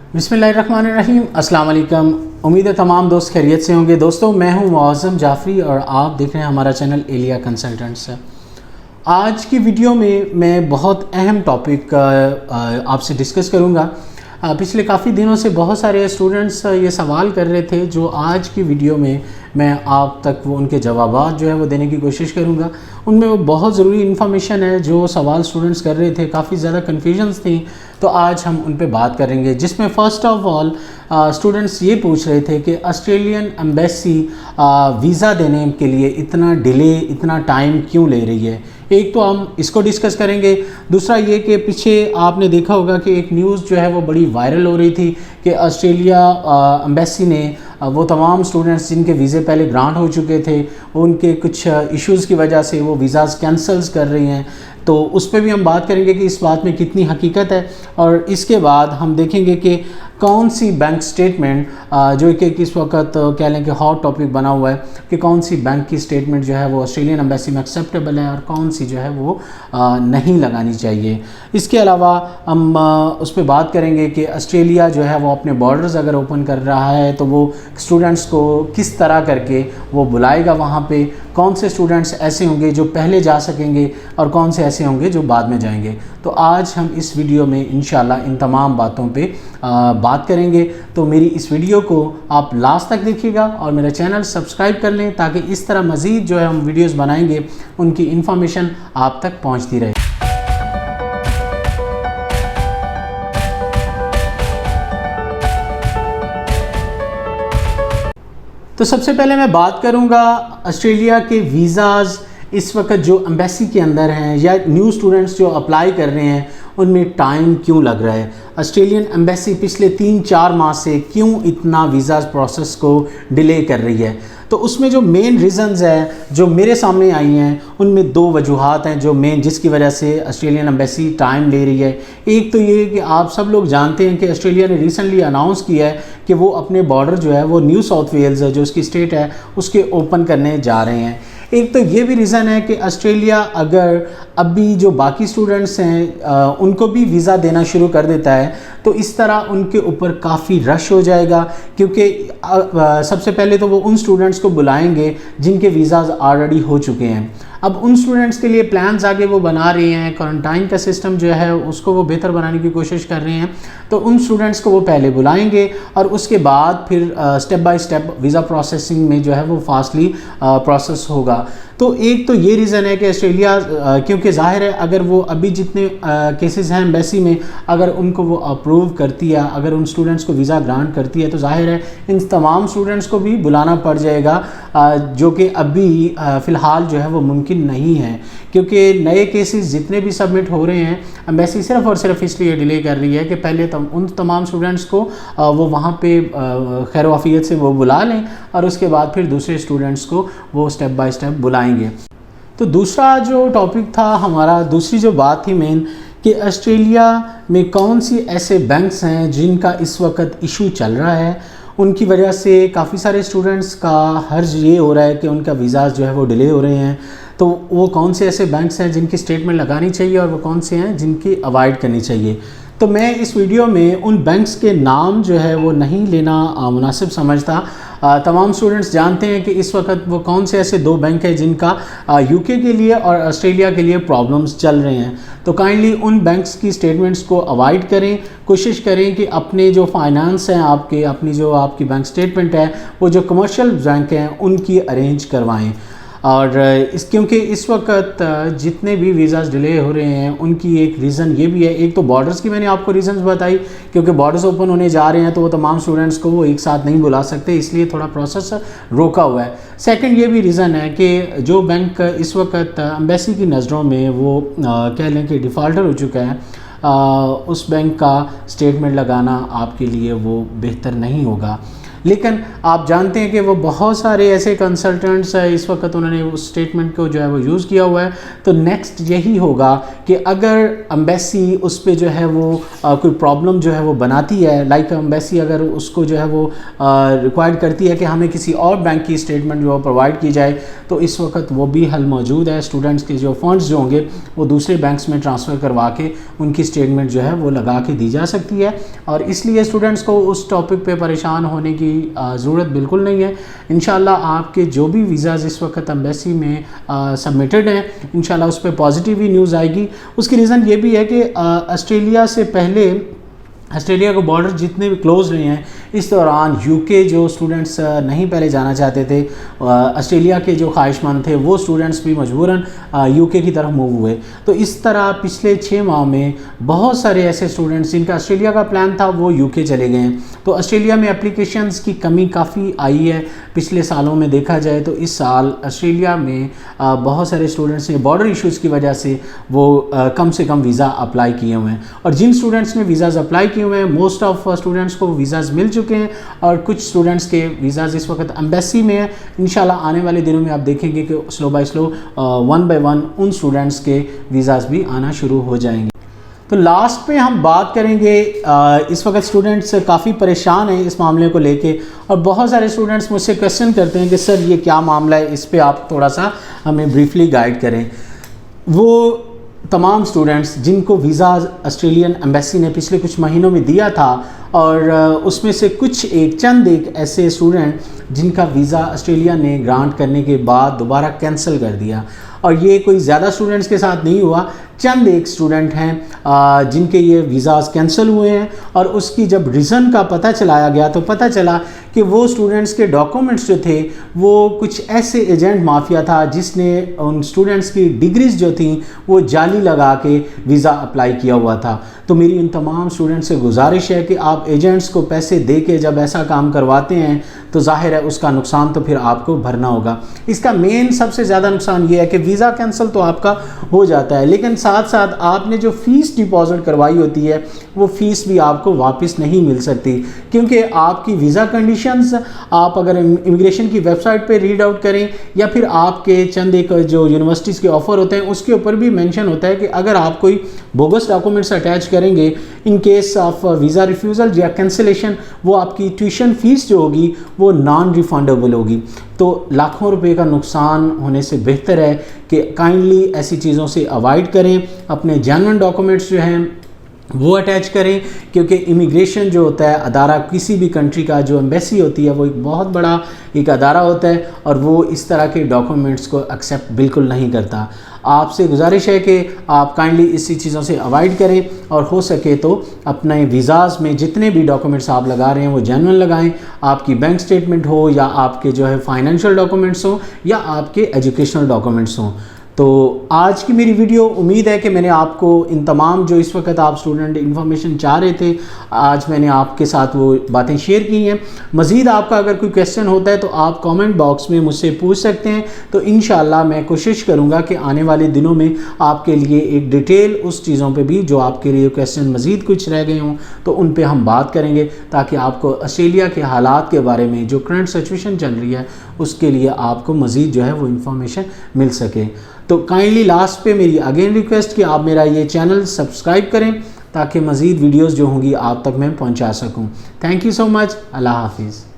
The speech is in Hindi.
बिस्मिल्लाहिर्रहमानिर्रहीम। अस्सलाम वालेकुम। उम्मीद है तमाम दोस्त खैरियत से होंगे। दोस्तों, मैं हूं मुअज़्ज़म जाफ़री और आप देख रहे हैं हमारा चैनल एलिया कंसल्टेंट्स। आज की वीडियो में मैं बहुत अहम टॉपिक आपसे डिस्कस करूंगा। पिछले काफ़ी दिनों से बहुत सारे स्टूडेंट्स ये सवाल कर रहे थे, जो आज की वीडियो में मैं आप तक वो उनके जवाबात जो है वो देने की कोशिश करूंगा। उनमें वो बहुत ज़रूरी इन्फॉर्मेशन है जो सवाल स्टूडेंट्स कर रहे थे, काफ़ी ज़्यादा कन्फ्यूजन्स थी, तो आज हम उन पे बात करेंगे। जिसमें फ़र्स्ट ऑफ ऑल स्टूडेंट्स ये पूछ रहे थे कि ऑस्ट्रेलियन एम्बेसी वीज़ा देने के लिए इतना डिले, इतना टाइम क्यों ले रही है। एक तो हम इसको डिस्कस करेंगे। दूसरा ये कि पीछे आपने देखा होगा कि एक न्यूज़ जो है वो बड़ी वायरल हो रही थी कि ऑस्ट्रेलिया एम्बेसी ने वो तमाम स्टूडेंट्स जिनके वीज़े पहले ग्रांट हो चुके थे, उनके कुछ इश्यूज़ की वजह से वो वीज़ाज़ कैंसल्स कर रही हैं। तो उस पर भी हम बात करेंगे कि इस बात में कितनी हकीकत है। और इसके बाद हम देखेंगे कि कौन सी बैंक स्टेटमेंट जो कि इस वक्त कह लें कि हॉट टॉपिक बना हुआ है कि कौन सी बैंक की स्टेटमेंट जो है वो ऑस्ट्रेलियन एम्बेसी में एक्सेप्टेबल है और कौन सी जो है वो नहीं लगानी चाहिए। इसके अलावा हम उस पर बात करेंगे कि ऑस्ट्रेलिया जो है वो अपने बॉर्डर्स अगर ओपन कर रहा है तो वो स्टूडेंट्स को किस तरह करके वो बुलाएगा वहाँ पे। कौन से स्टूडेंट्स ऐसे होंगे जो पहले जा सकेंगे और कौन से ऐसे होंगे जो बाद में जाएंगे। तो आज हम इस वीडियो में इंशाल्लाह इन तमाम बातों पे बात करेंगे। तो मेरी इस वीडियो को आप लास्ट तक देखिएगा और मेरा चैनल सब्सक्राइब कर लें ताकि इस तरह मज़ीद जो है हम वीडियोस बनाएंगे उनकी इन्फॉर्मेशन आप तक पहुंचती रहे। तो सबसे पहले मैं बात करूंगा ऑस्ट्रेलिया के वीज़ाज़ इस वक्त जो एम्बेसी के अंदर हैं या न्यू स्टूडेंट्स जो अप्लाई कर रहे हैं उनमें टाइम क्यों लग रहा है। ऑस्ट्रेलियन एम्बेसी पिछले 3-4 माह से क्यों इतना वीज़ा प्रोसेस को डिले कर रही है। तो उसमें जो मेन रीज़न्स हैं जो मेरे सामने आई हैं उनमें 2 वजूहात हैं जो मेन जिसकी वजह से ऑस्ट्रेलियन एम्बेसी टाइम ले रही है। एक तो ये कि आप सब लोग जानते हैं कि ऑस्ट्रेलिया ने रिसेंटली अनाउंस किया है कि वो अपने बॉर्डर जो है वो न्यू साउथ वेल्स जो उसकी स्टेट है उसके ओपन करने जा रहे हैं। एक तो ये भी रीज़न है कि ऑस्ट्रेलिया अगर अभी जो बाकी स्टूडेंट्स हैं उनको भी वीज़ा देना शुरू कर देता है तो इस तरह उनके ऊपर काफ़ी रश हो जाएगा, क्योंकि सबसे पहले तो वो उन स्टूडेंट्स को बुलाएंगे जिनके वीज़ाज़ ऑलरेडी हो चुके हैं। अब उन स्टूडेंट्स के लिए प्लान्स आगे वो बना रहे हैं, क्वारंटाइन का सिस्टम जो है उसको वो बेहतर बनाने की कोशिश कर रहे हैं। तो उन स्टूडेंट्स को वो पहले बुलाएंगे और उसके बाद फिर step by step visa processing में जो है वो फास्टली प्रोसेस होगा। तो एक तो ये रीज़न है कि ऑस्ट्रेलिया क्योंकि ज़ाहिर है अगर वो अभी जितने केसेस हैं एम्बेसी में अगर उनको वो अप्रूव करती है, अगर उन स्टूडेंट्स को वीज़ा ग्रांट करती है तो ज़ाहिर है इन तमाम स्टूडेंट्स को भी बुलाना पड़ जाएगा, जो कि अभी फ़िलहाल जो है वो मुमकिन नहीं है, क्योंकि नए केसेस जितने भी सबमिट हो रहे हैं एम्बेसी सिर्फ़ और सिर्फ इसलिए डिले कर रही है कि पहले उन तमाम स्टूडेंट्स को वो वहाँ पे खैर वाफियत से वो बुला लें और उसके बाद फिर दूसरे स्टूडेंट्स को वो स्टेप बाय स्टेप बुलाएंगे। तो दूसरा जो टॉपिक था हमारा, दूसरी जो बात थी मेन कि ऑस्ट्रेलिया में कौन सी ऐसे बैंक्स हैं जिनका इस वक्त इशू चल रहा है, उनकी वजह से काफ़ी सारे स्टूडेंट्स का हर्ज ये हो रहा है कि उनका वीज़ाज़ जो है वो डिले हो रहे हैं। तो वो कौन से ऐसे बैंक्स हैं जिनकी स्टेटमेंट लगानी चाहिए और वो कौन से हैं जिनकी अवॉइड करनी चाहिए। तो मैं इस वीडियो में उन बैंक्स के नाम जो है वो नहीं लेना मुनासिब समझता। तमाम स्टूडेंट्स जानते हैं कि इस वक्त वो कौन से ऐसे 2 बैंक हैं जिनका यूके के लिए और ऑस्ट्रेलिया के लिए प्रॉब्लम्स चल रहे हैं। तो काइंडली उन बैंक्स की स्टेटमेंट्स को अवॉइड करें, कोशिश करें कि अपने जो फाइनेंस हैं आपके, अपनी जो आपकी बैंक स्टेटमेंट है वो जो कमर्शियल बैंक हैं उनकी अरेंज करवाएं। और क्योंकि इस वक्त जितने भी वीज़ाज़ डिले हो रहे हैं उनकी एक रीज़न ये भी है। एक तो बॉर्डर्स की मैंने आपको रीज़न्स बताई, क्योंकि बॉर्डर्स ओपन होने जा रहे हैं तो वो तमाम स्टूडेंट्स को वो एक साथ नहीं बुला सकते, इसलिए थोड़ा प्रोसेस रोका हुआ है। सेकंड ये भी रीज़न है कि जो बैंक इस वक्त एम्बेसी की नज़रों में वो कह लें कि डिफ़ॉल्टर हो चुका है, उस बैंक का स्टेटमेंट लगाना आपके लिए वो बेहतर नहीं होगा। लेकिन आप जानते हैं कि वो बहुत सारे ऐसे कंसल्टेंट्स इस वक्त उन्होंने उस स्टेटमेंट को जो है वो यूज़ किया हुआ है। तो नेक्स्ट यही होगा कि अगर एम्बेसी उस पर जो है वो कोई प्रॉब्लम जो है वो बनाती है, लाइक एम्बेसी अगर उसको जो है वो रिक्वायर्ड करती है कि हमें किसी और बैंक की स्टेटमेंट जो प्रोवाइड की जाए, तो इस वक्त वो भी हल मौजूद है। स्टूडेंट्स के जो फंड्स जो होंगे वो दूसरे बैंक्स में ट्रांसफ़र करवा के उनकी स्टेटमेंट जो है वो लगा के दी जा सकती है, और इसलिए स्टूडेंट्स को उस टॉपिक पे परेशान होने की ज़रूरत बिल्कुल नहीं है। इंशाल्लाह आपके जो भी वीज़ाज़ इस वक्त एम्बेसी में सबमिटेड हैं, इंशाल्लाह उस पर पॉजिटिव ही न्यूज़ आएगी। उसकी रीज़न ये भी है कि ऑस्ट्रेलिया से पहले ऑस्ट्रेलिया के बॉर्डर जितने भी क्लोज रहे हैं, इस दौरान यूके जो स्टूडेंट्स नहीं पहले जाना चाहते थे, ऑस्ट्रेलिया के जो ख्वाहिशमंद थे वो स्टूडेंट्स भी मजबूरन यूके की तरफ मूव हुए। तो इस तरह पिछले 6 माह में बहुत सारे ऐसे स्टूडेंट्स जिनका ऑस्ट्रेलिया का प्लान था वो यूके चले गए हैं। तो ऑस्ट्रेलिया में एप्लीकेशंस की कमी काफ़ी आई है पिछले सालों में देखा जाए। तो इस साल ऑस्ट्रेलिया में बहुत सारे स्टूडेंट्स ने बॉर्डर इश्यूज़ की वजह से वो कम से कम वीज़ा अप्लाई किए हुए हैं, और जिन स्टूडेंट्स ने वीज़ाज़ अप्लाई किए हुए हैं मोस्ट ऑफ स्टूडेंट्स को वीज़ाज़ मिल चुके हैं, और कुछ स्टूडेंट्स के वीज़ाज़ इस वक्त एम्बेसी में है। इंशाल्लाह आने वाले दिनों में आप देखेंगे कि स्लो बाय स्लो 1 बाय 1 उन स्टूडेंट्स के वीज़ाज़ भी आना शुरू हो जाएंगे। तो लास्ट पे हम बात करेंगे, इस वक्त स्टूडेंट्स काफ़ी परेशान हैं इस मामले को लेके, और बहुत सारे स्टूडेंट्स मुझसे क्वेश्चन करते हैं कि सर ये क्या मामला है, इस पे आप थोड़ा सा हमें ब्रीफली गाइड करें। वो तमाम स्टूडेंट्स जिनको वीज़ा ऑस्ट्रेलियन एम्बेसी ने पिछले कुछ महीनों में दिया था, और उसमें से चंद ऐसे स्टूडेंट जिनका वीज़ा ऑस्ट्रेलिया ने ग्रांट करने के बाद दोबारा कैंसिल कर दिया, और ये कोई ज़्यादा स्टूडेंट्स के साथ नहीं हुआ, चंद एक स्टूडेंट हैं जिनके ये वीज़ाज़ कैंसिल हुए हैं। और उसकी जब रीज़न का पता चलाया गया तो पता चला कि वो स्टूडेंट्स के डॉक्यूमेंट्स जो थे वो कुछ ऐसे एजेंट माफिया था जिसने उन स्टूडेंट्स की डिग्रीज़ जो थी वो जाली लगा के वीज़ा अप्लाई किया हुआ था। तो मेरी इन तमाम स्टूडेंट्स से गुजारिश है कि आप एजेंट्स को पैसे दे के जब ऐसा काम करवाते हैं तो जाहिर है उसका नुकसान तो फिर आपको भरना होगा। इसका मेन सबसे ज़्यादा नुकसान ये है कि वीज़ा कैंसिल तो आपका हो जाता है, लेकिन साथ साथ आपने जो फ़ीस डिपॉजिट करवाई होती है वो फ़ीस भी आपको वापस नहीं मिल सकती, क्योंकि आपकी वीज़ा कंडीशंस आप अगर इमिग्रेशन की वेबसाइट पे रीड आउट करें या फिर आपके चंद एक जो यूनिवर्सिटीज़ के ऑफ़र होते हैं उसके ऊपर भी मेंशन होता है कि अगर आप कोई बोगस डॉक्यूमेंट्स अटैच करेंगे in case of visa refusal या कैंसिलेशन, वो आपकी ट्यूशन फ़ीस जो होगी वो नॉन रिफंडेबल होगी। तो लाखों रुपए का नुकसान होने से बेहतर है कि काइंडली ऐसी चीज़ों से अवॉइड करें, अपने जेन्युइन डॉक्यूमेंट्स जो हैं वो अटैच करें, क्योंकि इमिग्रेशन जो होता है अदारा, किसी भी कंट्री का जो एम्बेसी होती है वो एक बहुत बड़ा एक अदारा होता है और वो इस तरह के डॉक्यूमेंट्स को एक्सेप्ट बिल्कुल नहीं करता। आपसे गुजारिश है कि आप काइंडली इसी चीज़ों से अवॉइड करें, और हो सके तो अपने वीज़ाज़ में जितने भी डॉक्यूमेंट्स आप लगा रहे हैं वो जेन्युइन लगाएं। आपकी बैंक स्टेटमेंट हो या आपके जो है फाइनेंशियल डॉक्यूमेंट्स हो या आपके एजुकेशनल डॉक्यूमेंट्स हों। तो आज की मेरी वीडियो, उम्मीद है कि मैंने आपको इन तमाम जो इस वक्त आप स्टूडेंट इन्फॉर्मेशन चाह रहे थे, आज मैंने आपके साथ वो बातें शेयर की हैं। मज़ीद आपका अगर कोई क्वेश्चन होता है तो आप कमेंट बॉक्स में मुझसे पूछ सकते हैं। तो इंशाल्लाह मैं कोशिश करूँगा कि आने वाले दिनों में आपके लिए एक डिटेल उस चीज़ों पर भी जो आपके लिए क्वेश्चन मज़ीद कुछ रह गए हों तो उन पर हम बात करेंगे, ताकि आपको ऑस्ट्रेलिया के हालात के बारे में जो करंट सिचुएशन चल रही है उसके लिए आपको मज़ीद जो है वो इन्फॉर्मेशन मिल सके। तो काइंडली लास्ट पे मेरी अगेन रिक्वेस्ट कि आप मेरा ये चैनल सब्सक्राइब करें ताकि मज़ीद वीडियोस जो होंगी आप तक मैं पहुंचा सकूं। Thank you so much. अल्लाह हाफिज़।